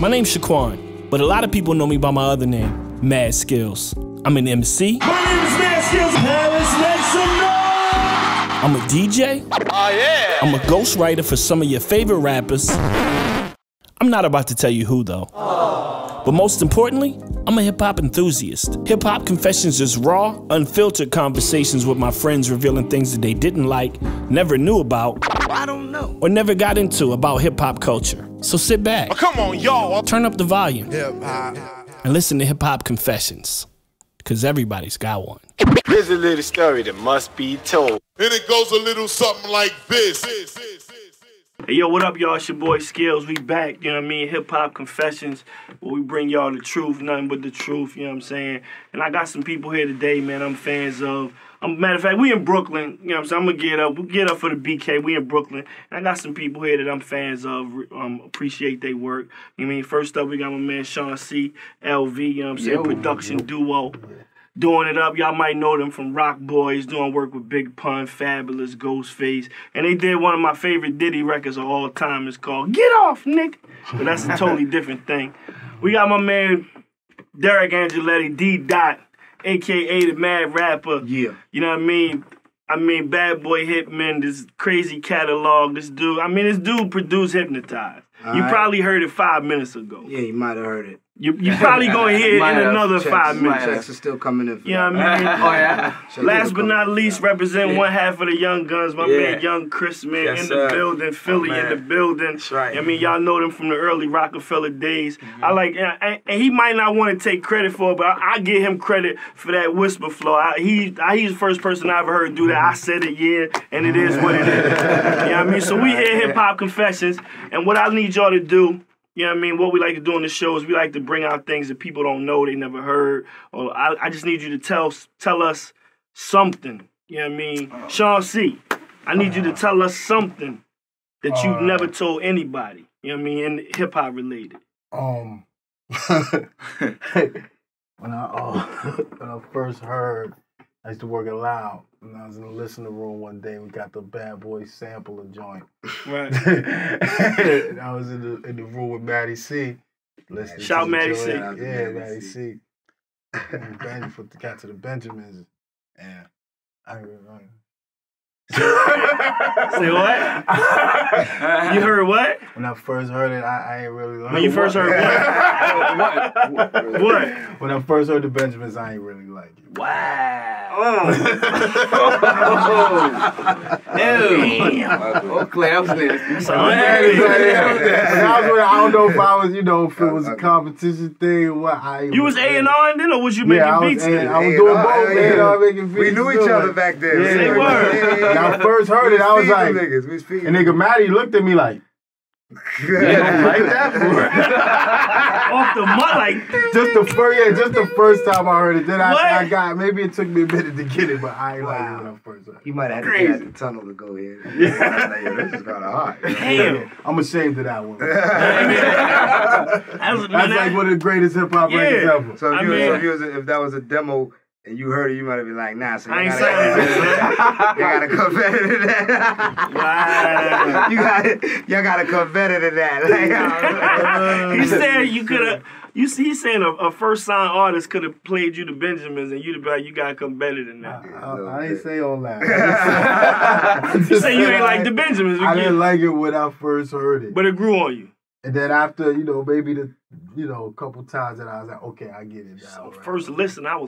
My name's Shaquan, but a lot of people know me by my other name, Mad Skills. I'm an MC. My name is Mad Skills. Paris, make some noise. I'm a DJ. Oh, yeah. I'm a ghostwriter for some of your favorite rappers. I'm not about to tell you who, though. But most importantly, I'm a hip-hop enthusiast. HipHopConfessions is raw, unfiltered conversations with my friends revealing things that they didn't like, never knew about, I don't know, or never got into about hip-hop culture. So sit back. Oh, come on, y'all. Turn up the volume. Hip-hop. And listen to HipHopConfessions. Because everybody's got one. Here's a little story that must be told. And it goes a little something like this. Hey, yo, what up, y'all? It's your boy Skills. We back, you know what I mean? HipHopConfessions, where we bring y'all the truth, nothing but the truth, you know what I'm saying? And I got some people here today, man, I'm fans of. Matter of fact, we in Brooklyn, you know what I'm saying? I'm gonna get up for the BK. We in Brooklyn. And I got some people here that I'm fans of, appreciate their work. You know what I mean? First up, we got my man Sean C, LV, you know what I'm saying? Production duo. Doing it up, y'all might know them from Rock Boys, doing work with Big Pun, Fabulous, Ghostface. And they did one of my favorite Diddy records of all time. It's called Get Off, Nick. But that's a totally different thing. We got my man Derek Angeletti, D-Dot, a.k.a. the Mad Rapper. Yeah. You know what I mean? Bad Boy Hitman, this crazy catalog, this dude produced Hypnotized. You probably heard it 5 minutes ago. Yeah, you might have heard it. You probably gonna hear it in another 5 minutes. Checks are still coming in. You know what I mean? Oh, yeah. Last but not least, represent one half of the Young Guns, my man Young Chris, man, in the building, Philly in the building. That's right. I mean, y'all know them from the early Rockefeller days. I like, and he might not want to take credit for it, but I give him credit for that whisper flow. He's the first person I ever heard do that. I said it, yeah, and it is what it is. You know what I mean? So we here HipHopConfessions, and what I need y'all to do, you know what I mean? What we like to do on the show is we like to bring out things that people don't know, they never heard. Or I just need you to tell us something. You know what I mean? Sean C, I need you to tell us something that you've never told anybody. You know what I mean? And hip-hop related. When I first heard, I used to work at Loud. And I was in the listening room one day, we got the Bad Boy sampler joint. Right. And I was in the room with Maddie C. Listening Shout to Maddie C. Yeah, Maddie C. And got to the Benjamins. And I remember. Say what? You heard what? When I first heard it, I ain't really like it. When you first heard what? What? When I first heard the Benjamins, I ain't really like it. Wow. Okay, I was I don't know if I was, if it was a competition thing or what. You was A&R then, or was you making beats then? I was doing both, A&R making beats. We knew each other back then. Yeah, Say word. When I first heard it, I was like, and nigga Matty looked at me like, you don't like that? Off the mud, like just the first time I heard it. Then I got, maybe it took me a minute to get it, but I ain't like it when I first heard it. You might have had to get out the tunnel to go ahead. Yeah. This is kind of hard. Damn. I'm ashamed of that one. That's like one of the greatest hip hop records ever. So if that was a demo and you heard it, you might have been like, nah, so you gotta come better than that. Wow. Y'all gotta come better than that. He said you could have. He's saying a first sign artist could have played you the Benjamins and you'd be like, you gotta come better than that. I ain't say all that. You say you ain't like the Benjamins. I didn't like it when I first heard it. But it grew on you. And then after, maybe a couple times that I was like, okay, I get it now. So first listen, that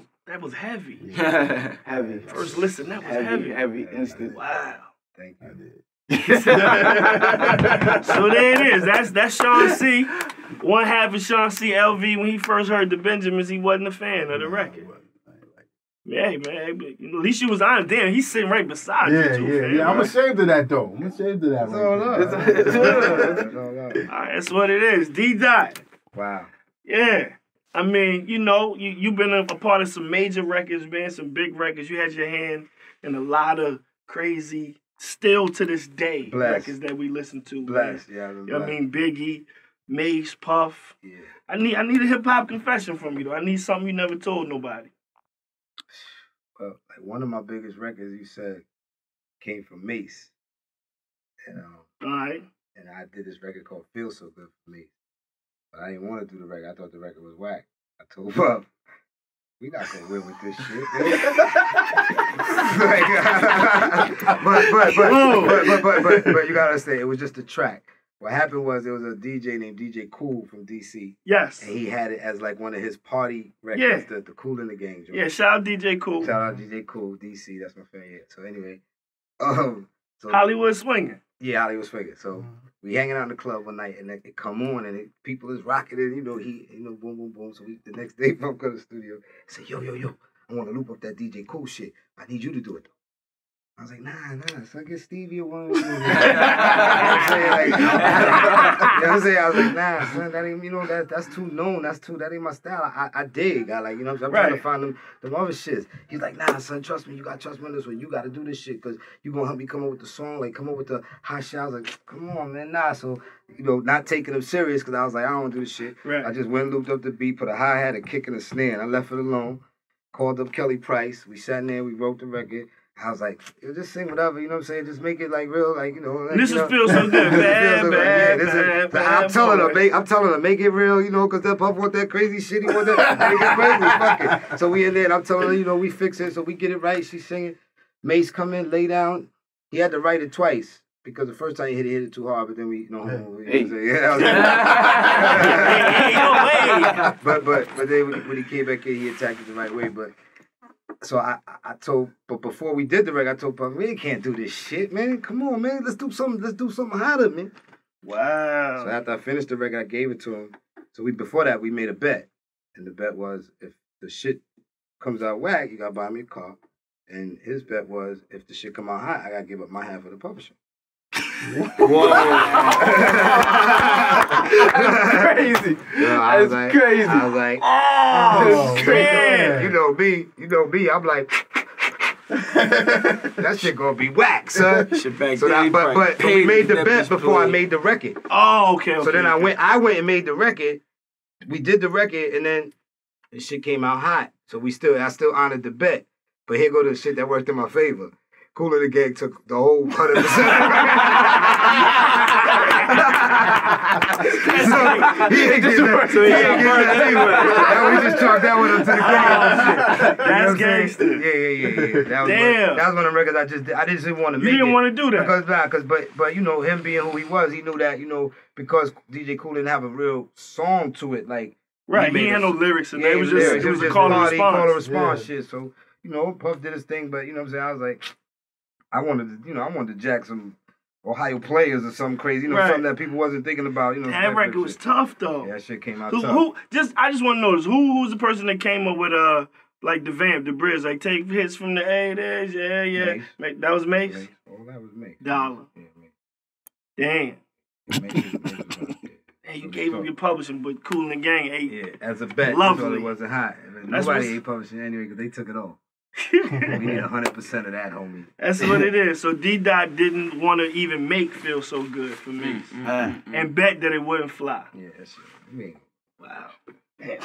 was heavy. Yeah. Heavy. First listen, that was heavy. Heavy instant. Wow. Thank you. So there it is. That's Sean C. One half of Sean C. LV. When he first heard the Benjamins, he wasn't a fan of the record. Yeah, man. At least you was honest. Damn, he's sitting right beside you. Yeah. I'm ashamed of that, though. I'm ashamed of that. All right, that's what it is. D-Dot. Wow. Yeah. I mean, you've been a part of some major records, man, some big records. You had your hand in a lot of crazy, still to this day, records that we listen to. Blessed, yeah. I mean, Biggie, Mase, Puff. Yeah. I need a hip-hop confession from you, though. I need something you never told nobody. Well, like one of my biggest records, you said, came from Mase. And, all right. And I did this record called Feel So Good for Me. But I didn't want to do the record. I thought the record was whack. I told Puff, we not gonna win with this shit. But you gotta understand, it was just a track. What happened was there was a DJ named DJ Cool from DC. Yes. And he had it as like one of his party records, the Cool in the Gang joint. Yeah, shout out DJ Cool. Shout out DJ Cool, DC, that's my favorite. So anyway, so Hollywood Swinging. Yeah, Hollywood Swinging. So we hanging out in the club one night and it come on and people is rocking it, boom, boom, boom. So the next day, Puff go to the studio, say, yo, I want to loop up that DJ Cool shit. I need you to do it though. I was like, nah, so I get Stevie one. You know what I'm saying? I was like, nah, son, that ain't, that's too known. That ain't my style. I dig. I'm trying to find them other shits. He's like, nah, son, trust me. You got to trust me on this one. You got to do this shit because you going to help me come up with the song, like come up with the hot shit. I was like, come on, man, nah. So, not taking him serious because I was like, I don't do this shit. Right. I just went and looped up the beat, put a hi-hat, a kick, and a snare, and I left it alone. Called up Kelly Price. We sat in there. We wrote the record. I was like, just sing whatever, you know what I'm saying? Just make it like real, like, This feels so good. I'm telling her, make it real, because that Puff want that crazy shit. He want that, make it crazy, fuck it. So we in there, and I'm telling her, we fix it, so we get it right. She's singing. Mase come in, lay down. He had to write it twice. Because the first time he hit it too hard, but then but then when he came back in, he attacked it the right way. But so I told, but before we did the record, I told Puffy, we can't do this shit, man. Come on, man. Let's do something hotter, man. Wow. So after I finished the record, I gave it to him. So before that, we made a bet. And the bet was, if the shit comes out whack, you gotta buy me a car. And his bet was, if the shit come out hot, I gotta give up my half of the publishing. Whoa. That's crazy. That's crazy. I was like, oh, man. You know me, I'm like, that shit gonna be whack, son. But we made the bet before I made the record. Oh, okay. So then I went and made the record. We did the record, and then the shit came out hot. So I still honored the bet. But here go the shit that worked in my favor. Cool in the Gang took the whole 100%. We just chalked that one up to the ground. That's gangster. Yeah. That was one of the records I didn't want to make. You didn't want to do that. But him being who he was, he knew that, because DJ Cool didn't have a real song to it, like. Right, he had no lyrics in there. It was just a call and response shit. So, Puff did his thing, but you know what I'm saying? I was like, I wanted to jack some Ohio players or something crazy, something that people wasn't thinking about, That record was tough though. Yeah, that shit came out tough. I just want to know this. Who's the person that came up with like the vamp, the bridge, like take hits from the 80s, yeah. Mase. That was Mase? Oh, that was Mase. Dollar. Yeah, Damn. Hey, you gave him your publishing, but Cool in the Gang ate. Yeah, as a bet, lovely. It wasn't hot. Nobody ate publishing anyway because they took it all. We need 100% of that, homie. That's what it is. So D-Dot didn't want to even make Feel So Good for me. And bet that it wouldn't fly. Yeah, that's it. Wow. Man,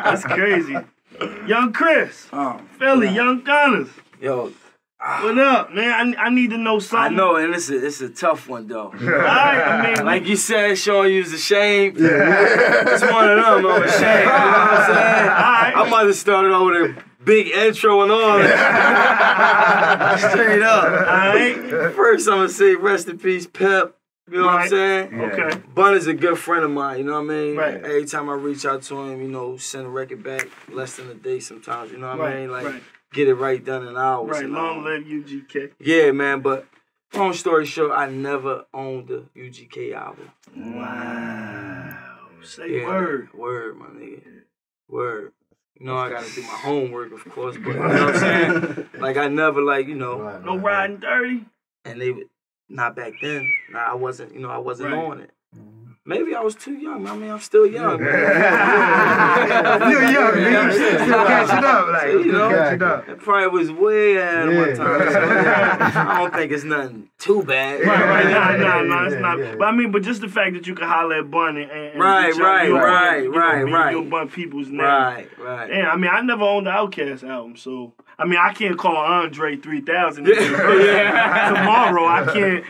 that's crazy. Young Chris. Philly, Young Gunners. Yo. What up, man? I need to know something. I know, and it's a tough one, though. Right, like you said, Sean, you was ashamed. It's one of them, I'm ashamed. You know what I'm saying? Right. I might have started out with a big intro and all that. Straight up. All right. First, I'm going to say rest in peace, Pep. You know what I'm saying? Yeah. Okay. Bun is a good friend of mine, you know what I mean? Right. Every time I reach out to him, send a record back less than a day sometimes, you know what I mean? Like, get it right done in hours. Right, long live UGK. Yeah, man, but long story short, I never owned the UGK album. Wow. Say word. Word, my nigga. Word. I gotta do my homework, of course, but you know what I'm saying? Like, I never, no riding dirty. And they would, not back then. I wasn't on it. Maybe I was too young. I mean, I'm still young. You're young, man. Still catching up. Catching up. It probably was way ahead of my time. So, I don't think it's nothing too bad. Right. No, it's not. But just the fact that you can holler at Bun and right. You'll Bun people's name. Right. Yeah, I never owned the Outkast album, so I can't call Andre 3000 tomorrow. I can't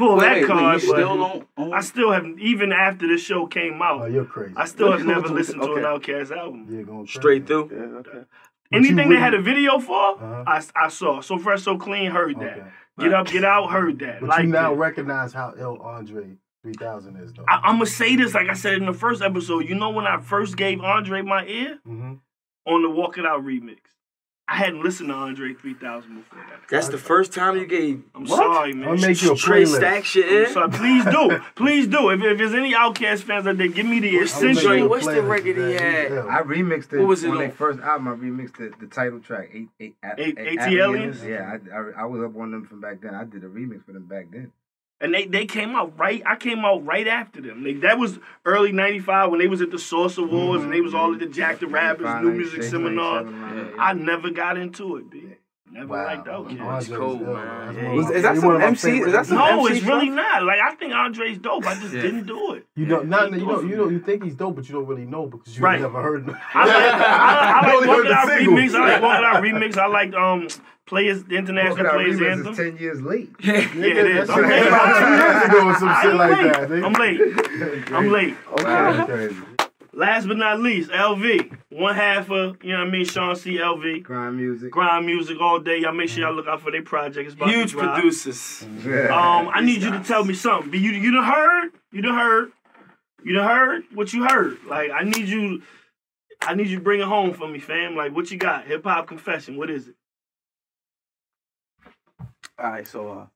pull that card, you but still don't own? I still haven't, even after the show came out, Oh, you're crazy. I still have never listened to an Outkast album. You're going crazy. Straight through. Yeah, okay. Anything they had a video for, I saw. So Fresh, So Clean, heard that. Get Up, Get Out, heard that. But like you now that. recognize how ill Andre 3000 is, though. I'm going to say this, like I said in the first episode. You know when I first gave Andre my ear? On the Walk It Out remix. I hadn't listened to Andre 3000 before that. That's the first time you gave. I'm sorry, man. I'll make you a Trey playlist. Stack shit in. So please do. Please do. If there's any Outkast fans out there, give me the essential. What's the record he had? I remixed it. What was it on on? their first album? I remixed the title track. ATLians? Yeah, I was up on them from back then. I did a remix for them back then. And they came out right. I came out right after them. That was early '95 when they was at the Source Awards and they was all at the Jack the Rabbit's New Music Seminar. I never got into it, B. Never liked Outkast. It's cool, man. Is that some MC? Is that some No, MC it's really not. Like I think Andre's dope. I just didn't do it. You think he's dope, but you don't really know because you never heard him. I like Walk It Out remix. I like Walk It Out remix. I like Players, the International Players Anthem. Is 10 years late. Yeah, it is. I'm late. About 2 years ago or some shit like that. I'm late. Okay. Last but not least, LV. One half of, you know what I mean, Sean C. LV. Grind music. Grind music all day. Y'all make sure y'all look out for their project. It's about Huge to drop. producers. I need you to tell me something. You done heard? You done heard what you heard. Like, I need you to bring it home for me, fam. Like, what you got? Hip Hop Confession. What is it? All right, so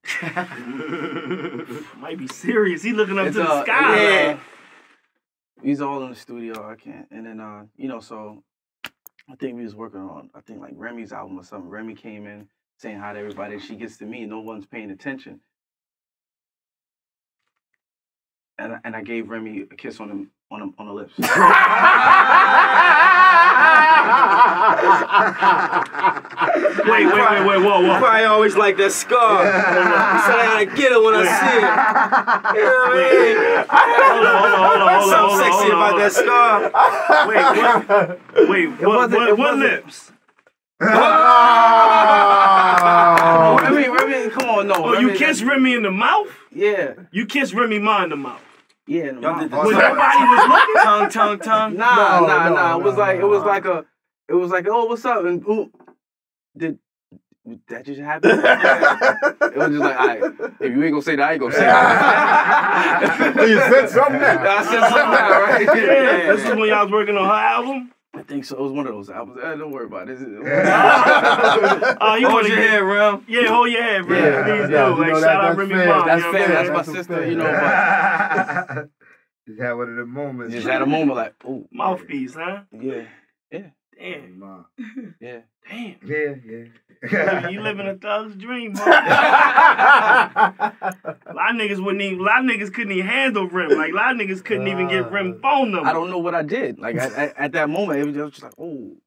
might be serious. He looking up to the sky. Yeah. Like. He's all in the studio. I can't. And then so I think we was working on like Remy's album or something. Remy came in saying hi to everybody. She gets to me. No one's paying attention. And I gave Remy a kiss on the lips. Wait, whoa. Probably always like that scar. He said I gotta get it when I see it. You know what I mean? Hold on. Something sexy about that scar. Wait, what lips? Remy, come on, no. Oh, you kissed Remy in the mouth? Yeah. You kissed Remy Ma in the mouth? Yeah, in the mouth. When nobody was looking? Tongue. Nah. It was like, oh, what's up? And ooh, did that just happen? It was just like, all right, if you ain't gonna say that, I ain't gonna say that. You said something now. I said something now, right? Yeah. This is when y'all was working on her album? I think so. It was one of those albums. Don't worry about it. You Hold your head, bro. Yeah, hold your head, bro. Yeah, Please yeah, do. you Like, know shout out that's Remy fair. Ma. That's you know fair. what That's I'm my saying? sister, you know. But Just had one of the moments. just had a moment like, oh, Mouthpiece, huh? yeah. Damn. Yeah. Damn. Yeah. You living a thug's dream, bro. A lot of niggas couldn't even handle Rim. Like, a lot of niggas couldn't even get Rim phone number. I don't know what I did. Like at that moment, it was just like, oh,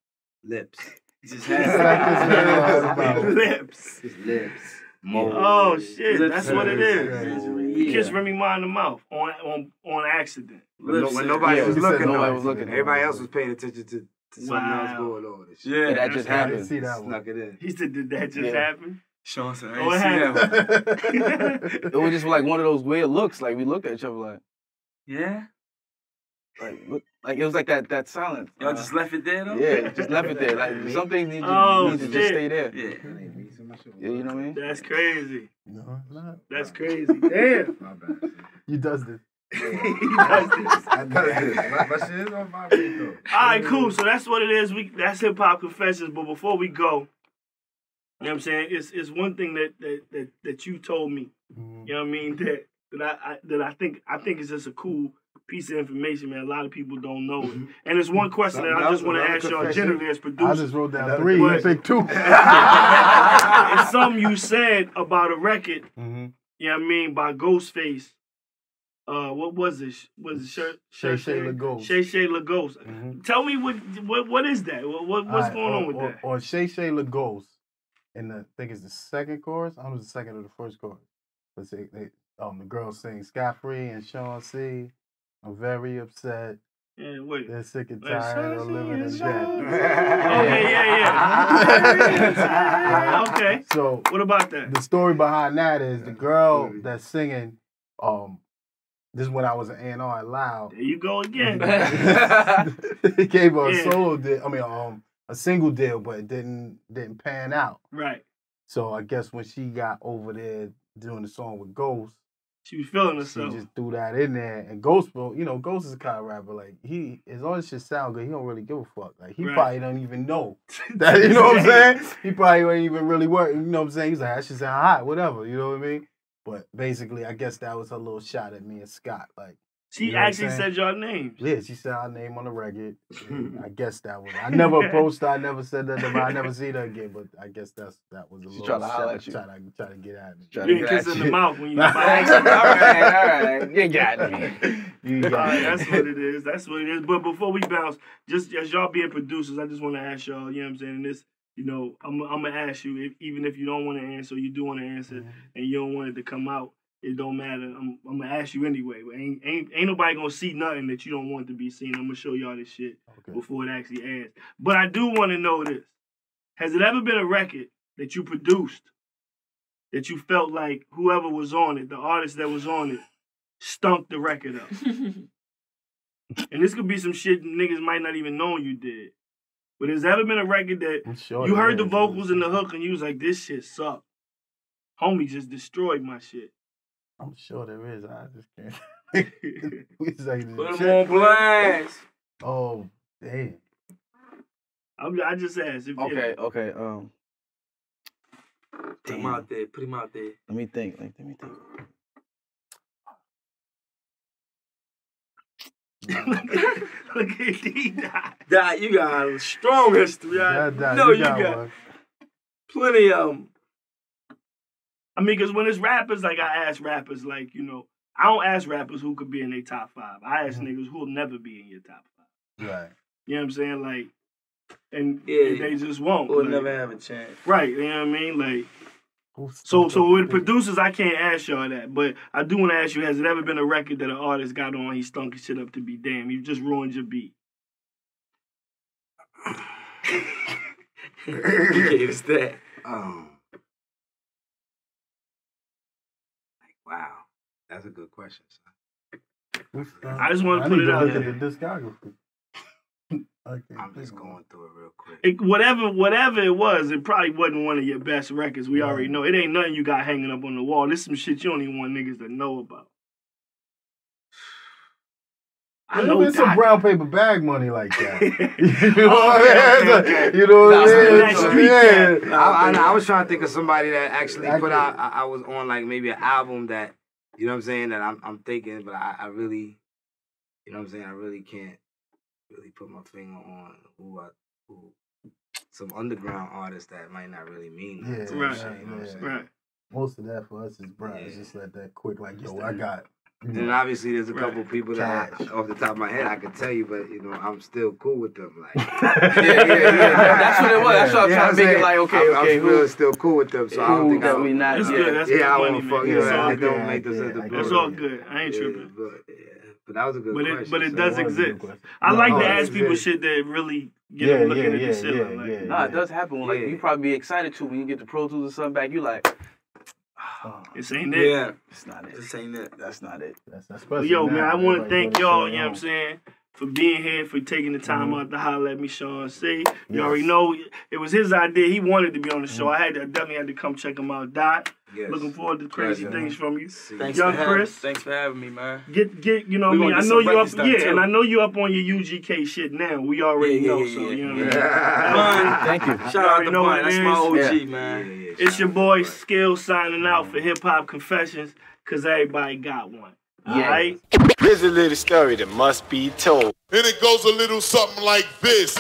Lips. Just had lips. Lips. Oh shit, Lips. that's what it is. You Yeah. kissed Remy Ma in the mouth on accident. When nobody was looking, nobody was looking. Everybody else was paying attention to something else Wow. going on. And shit. Yeah. that just I didn't happened. see that one. Snuck it in. He said, did that just happen? Sean said, I Oh, it ain't see that one. It was just like one of those weird looks. Like we looked at each other like Yeah? look, like it was like that silence. Y'all just left it there, though? Yeah, just left it there. Like some things need to shit. just stay there. Yeah. Yeah, you know what I mean? That's crazy. No, it's not. That's crazy. Damn. My bad. You does this. He does this. I does this. My shit is on vibrate though. All right, cool. So that's what it is. That's Hip Hop Confessions. But before we go, you know what I'm saying? It's one thing that you told me. You know what I mean? That I think it's just a cool piece of information, man. A lot of people don't know it. And it's one question that I just want to ask y'all generally as I producers. just wrote down 3. You picked 2. It's something you said about a record, you know what I mean, by Ghostface. What was it? Was it Shay Shay Lagos. Shay Shay Lagos. Tell me what is that? What's going on with that? On Shay Shay Lagos, and I think it's the second chorus. I don't know if it's the second or the first chorus. But the girls sing Scott Free and Sean C. I'm very upset. Yeah, wait. They're sick and tired of living in debt. Okay, yeah. Okay. So what about that? The story behind that is the girl that's singing. This is when I was an A&R at Loud. There you go again. He gave her a solo deal. I mean, a single deal, but it didn't pan out. Right. So I guess when she got over there doing the song with Ghost, she was feeling herself. She just threw that in there. And Ghost, Ghost is a kind of rapper. Like, as long as shit sound good, he don't really give a fuck. Like, he probably don't even know that, you know what I'm saying? He probably ain't even really working, you know what I'm saying? He's like, that shit sound hot, whatever, you know what I mean? But basically, I guess that was her little shot at me and Scott. Like, she actually said your names. Yeah, she said our name on the record. I guess that was. I never approached her. I never said that about. I never seen her again. But I guess that was a little. Try to holler at you. Try to get at me. You didn't kiss in the mouth when you. All right. You got me. That's what it is. That's what it is. But before we bounce, just as y'all being producers, I just want to ask y'all. You know what I'm saying? This. You know, I'm gonna ask you even if you don't want to answer, or you do want to answer, and you don't want it to come out. It don't matter. I'm gonna ask you anyway. But ain't nobody gonna see nothing that you don't want to be seen. I'm gonna show y'all this shit before it actually airs. But I do want to know this: has it ever been a record that you produced that you felt like whoever was on it, the artist that was on it, stunk the record up? And this could be some shit niggas might not even know you did. But has ever been a record that you heard the vocals and the hook and you was like, this shit sucked? Homie just destroyed my shit. I'm sure there is. I just can't. Put them on blast. Oh, damn. I just asked. Okay. Put him out there. Let me think. Look at D. Dot, you got a strong history. You got plenty of them. I mean, because when it's rappers, like, I ask rappers, like, you know, I don't ask rappers who could be in their top 5. I ask niggas who will never be in your top 5. Right. You know what I'm saying? Like, and they just won't. We'll like, never have a chance. Right, you know what I mean? Like, so with producers, I can't ask y'all that. But I do want to ask you, has it ever been a record that an artist got on, he stunk his shit up to be damn? You just ruined your beat. He gave us that. Wow, that's a good question, son. I just want to put it out there. The discography. I'm just going through it real quick. Whatever it was, it probably wasn't one of your best records. We already know. It ain't nothing you got hanging up on the wall. This is some shit you don't even want niggas to know about. I know it's some brown paper bag money like that. You know what I mean? You know what I mean? I was trying to think of somebody that actually put out. I was on like maybe an album that, you know what I'm saying, that I'm thinking, but I really, you know what I'm saying, I really can't really put my finger on who some underground artists that might not really mean that. Right. Most of that for us is brown. It's just like that quick, like, yo, I got. Then obviously there's a couple people that off the top of my head I could tell you, but you know I'm still cool with them. Like, that's what it was. That's what I'm trying to make it like, I'm still cool with them. So I don't think that we not. That's good. That's I funny, won't fuck. man. I don't make those at the board. That's all good. I ain't tripping. But that was a good question. But it does exist. I like to ask people shit that really get them looking at the shit. Nah, it does happen. Like you probably be excited too when you get the Pro Tools or something back. You like. This ain't it. Yeah. It's not it. This ain't it. That's not it. Yo, man, I want to thank y'all, you know what I'm saying, for being here, for taking the time out to holler at me, Sean C. You already know it was his idea. He wanted to be on the show. I definitely had to come check him out. Dot. Yes. Looking forward to crazy things from you. Thanks Young for Chris. Thanks for having me, man. Get you know what I mean? I know you up and I know you up on your UGK shit now. We already know, so you know what I mean? Thank you. Shout out to Bun. That's my OG, man. It's your boy Skill signing out for Hip Hop Confessions, cause everybody got one. Alright? Here's a little story that must be told. And it goes a little something like this.